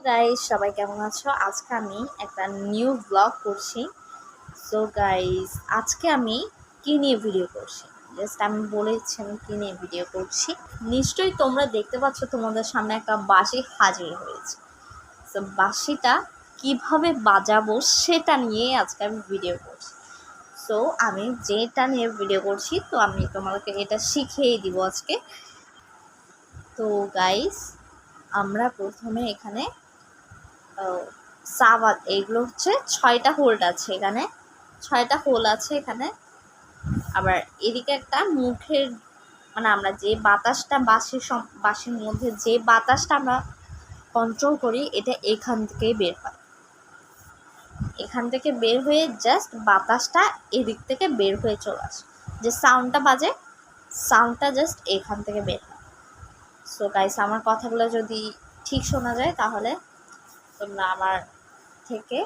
Guys সবাই কেমন আছো? আজকে আমি একটা নিউ ব্লগ করছি। সো গাইস আজকে আমি কি নিয়ে ভিডিও করছি, জাস্ট আমি বলেছি আমি কি নিয়ে ভিডিও করছি। নিশ্চয়ই তোমরা দেখতে পাচ্ছ তোমাদের সামনে একটা বাঁশি হাজির হয়েছে। সো বাঁশিটা কিভাবে বাজাবো সেটা নিয়ে আজকে আমি ভিডিও করছি। সো আমি যেটা নিয়ে ভিডিও করছি তো আমি তোমাদেরকে এটা শিখিয়ে দিব আজকে। তো গাইস আমরা প্রথমে এখানে সাবাত এইগুলো হচ্ছে 6টা হোল্ড আছে এখানে, 6টা হোল আছে এখানে। আবার এদিকে একটা মুখের মানে আমরা যে বাতাসটা বাঁশির মধ্যে যে বাতাসটা আমরা কন্ট্রোল করি এটা এখান থেকেই বের হয়। এখান থেকে বের হয়ে জাস্ট বাতাসটা এদিক থেকে বের হয়ে চলে আসে, যে সাউন্ডটা বাজে সাউন্ডটা জাস্ট এখান থেকে বের হয়। সো গাইস আমার কথাগুলো যদি ঠিক শোনা যায় তাহলে তোমরা আমার থেকে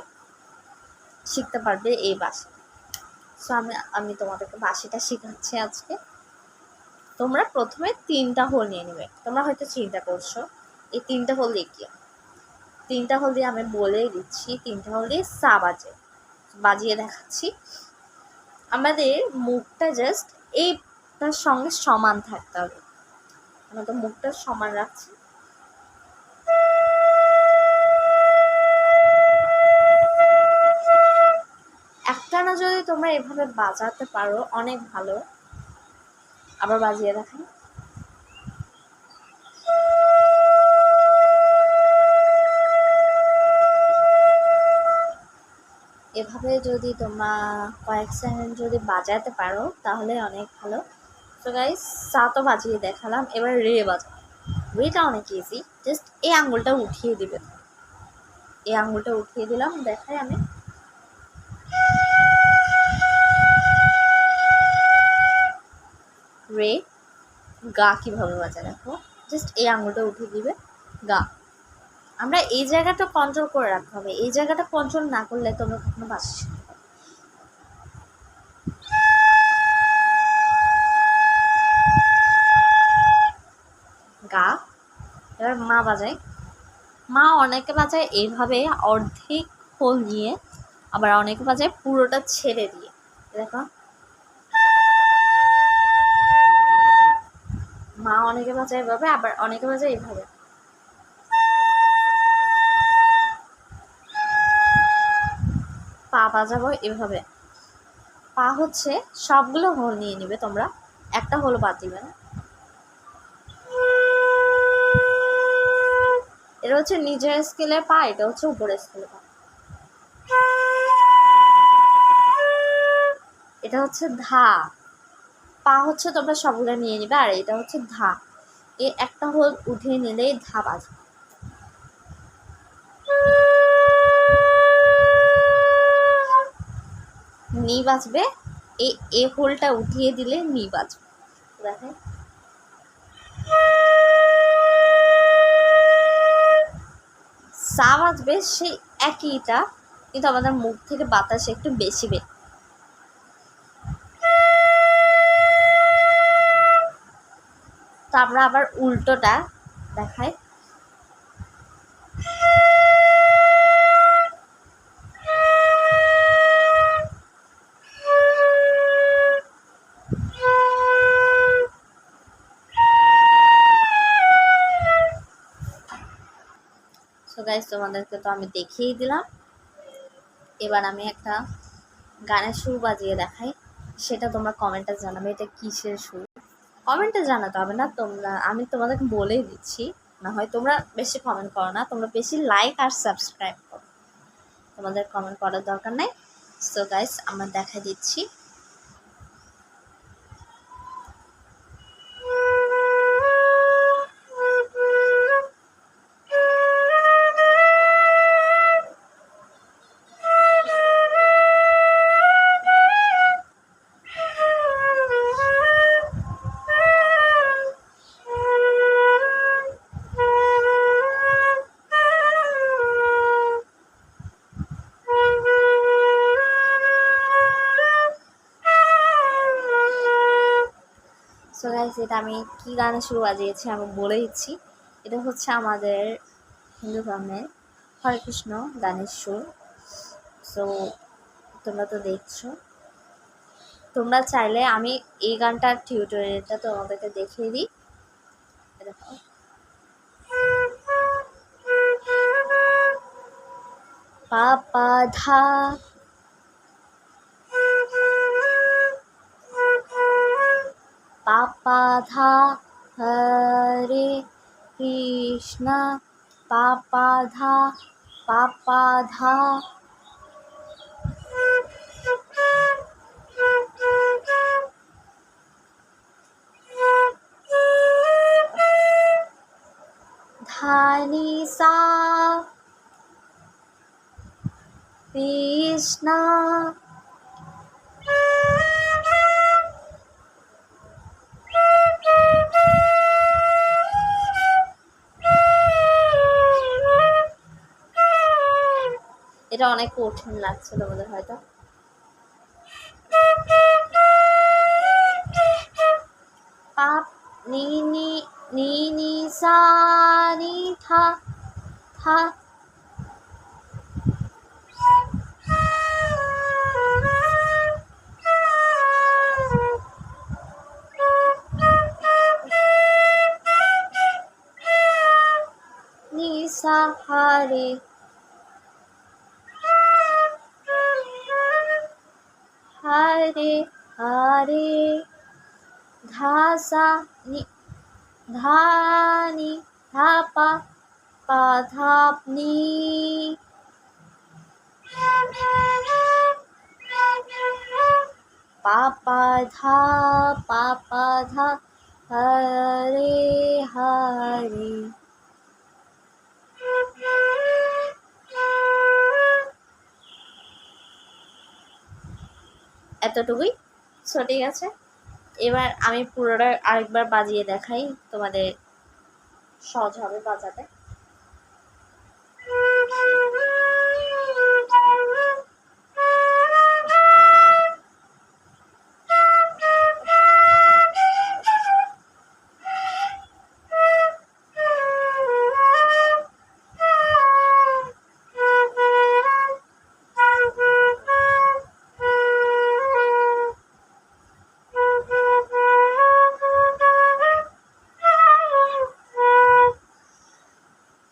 শিখতে পারবে এই বাঁশি। সো আমি তোমাদেরকে বাঁশিটা শেখাচ্ছি আজকে। তোমরা প্রথমে 3টা হোল নিয়ে নেবে। তোমরা হয়তো চিন্তা করছো এই 3টা হোল দিয়ে কি, 3টা হোল দিয়ে আমি বলেই দিচ্ছি। 3টা হোল দিয়ে সা বাজে, বাজিয়ে দেখাচ্ছি। আমাদের মুখটা জাস্ট এইটার সঙ্গে সমান থাকতে হবে। আমাদের মুখটা সমান রাখছি। একটানা যদি তোমরা এভাবে বাজাতে পারো অনেক ভালো। আবার বাজিয়ে দেখাই। এভাবে যদি তোমরা কয়েক সেকেন্ড যদি বাজাতে পারো তাহলে অনেক ভালো। তো গাইস সা তো বাজিয়ে দেখালাম, এবার রে বাজাও। রেটা অনেক ইজি, জাস্ট এই আঙুলটা উঠিয়ে দিবে। এই আঙুলটা উঠিয়ে দিলাম, দেখাই আমি। রে গা কিভাবে বাজা দেখো, জাস্ট এই আঙুলটা উঠিয়ে দিবে গা। আমরা এই জায়গাটা কন্ট্রোল করে রাখতে হবে, এই জায়গাটা কন্ট্রোল না করলে তোমরা কখনো বাঁশি শিখতে পারবে। গা। এবার মা বাজায়। মা অনেকে বাজায় এইভাবে অর্ধেক হোল নিয়ে, আবার অনেকে বাজায় পুরোটা ছেড়ে দিয়ে। দেখো মা অনেকে বাজায় এভাবে, আবার অনেকে বাজায় এইভাবে। পা বাজাবো এভাবে। পা হচ্ছে সবগুলো হোল নিয়ে নিবে তোমরা, একটা হোল বাদ দিবে না। এটা হচ্ছে নিচের স্কেলের পা, এটা হচ্ছে উপরের স্কেলের পা। এটা হচ্ছে ধা। পা হচ্ছে তোমরা সবগুলো নিয়ে নিবে, আর এটা হচ্ছে ধা। এই একটা হোল উঠিয়ে নিলেই ধা বাজবে। নি বাজবে, এই হোলটা উঠিয়ে দিলে নি বাজবে। দেখেন সা বাজবে সেই একইটা, কিন্তু আমাদের মুখ থেকে বাতাস একটু বেশি বের। তো আমরা আবার উল্টোটা দেখাই। সো গাইস তোমাদেরকে তো আমি দেখিয়ে দিলাম। এবার আমি একটা গানের সুর বাজিয়ে দেখাই, সেটা তোমরা কমেন্টে জানাবে এটা কিসের সুর। কমেন্টে জানাতে হবে না, আমি তোমাদেরকে বলেই দিচ্ছি। না হয় তোমরা বেশি কমেন্ট করো না, তোমরা বেশি লাইক আর সাবস্ক্রাইব করো, তোমাদের কমেন্ট করার দরকার নেই। সো গাইস আমরা দেখা দিচ্ছি। সো গাইস এটা আমি কি গানের সুর বাজিয়েছি আমি বলে দিচ্ছি। এটা হচ্ছে আমাদের হিন্দু ধর্মের হরে কৃষ্ণ গানের সুর। সো তোমরা তো দেখছো, তোমরা চাইলে আমি এই গানটার টিউটোরিয়ালটা তোমাদেরকে দেখিয়ে দিই। দেখো, পাপা ধা, পাপা ধা, হরে কৃষ্ণ, পাপা ধা, পাপা ধা, ধানি সা, কৃষ্ণ, এটা অনেক কঠিন লাগছে তোমাদের হয়তো। পাপ নি নি নি নি সা নি থা থা, নি সা হরে, হরে হরে, ধা সা নি, ধা নি, ধা পা, পা ধা নি, পাপা ধা, পাপা ধা, হরে হরে। এতটুকুই। সো ঠিক আছে, এবার আমি পুরোটা আরেকবার বাজিয়ে দেখাই, তোমাদের সহজ হবে বাজাতে।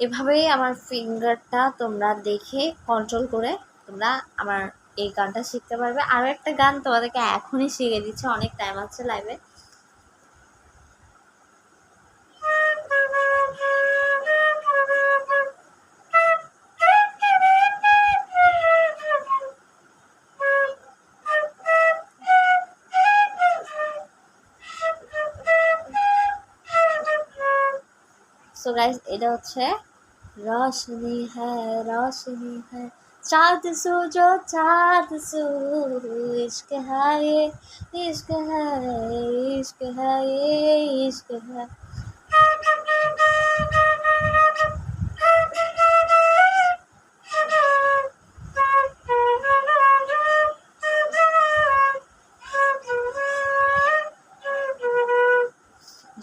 এভাবেই আমার ফিঙ্গারটা তোমরা দেখে কন্ট্রোল করে তোমরা আমার এই গানটা শিখতে পারবে। আরও একটা গান তোমাদেরকে এখনই শিখে দিচ্ছে, অনেক টাইম আছে লাইভে। সো গাইস, এটা হচ্ছে रोशनी है, रोशनी है, चाँद सो जो चाँद सो, इश्क है ये, इश्क है, इश्क है ये, इश्क है।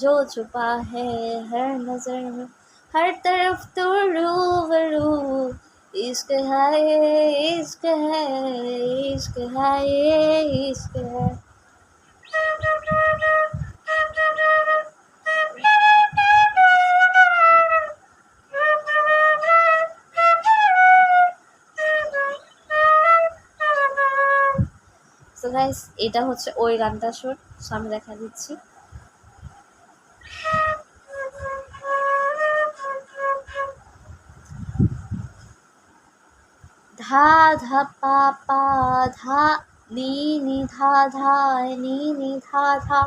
जो छुपा है हर नजर में, हर तरफ तो रूबरू, इश्क है ये, इश्क है, इश्क है ये, इश्क है। সো গাইস, এটা হচ্ছে ওই গানটা সুর। সো আমি দেখা দিচ্ছি। धा धा पा पा धा, नी नी धा धा, नी नी धा धा,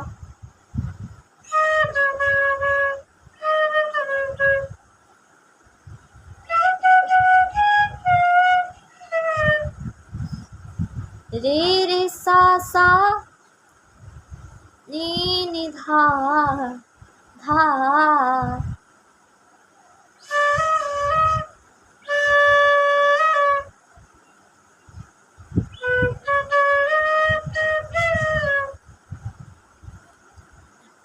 रे रे सा सा, नी नी धा धा,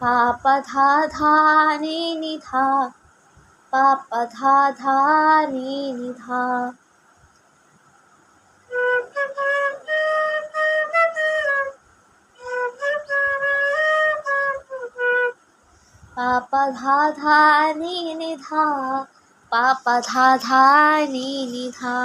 पा पा धा धा, नी नी धा, পা পা ধা ধা নি নি ধা, পা পা ধা ধা নি নি ধা, পা পা ধা ধা নি নি ধা।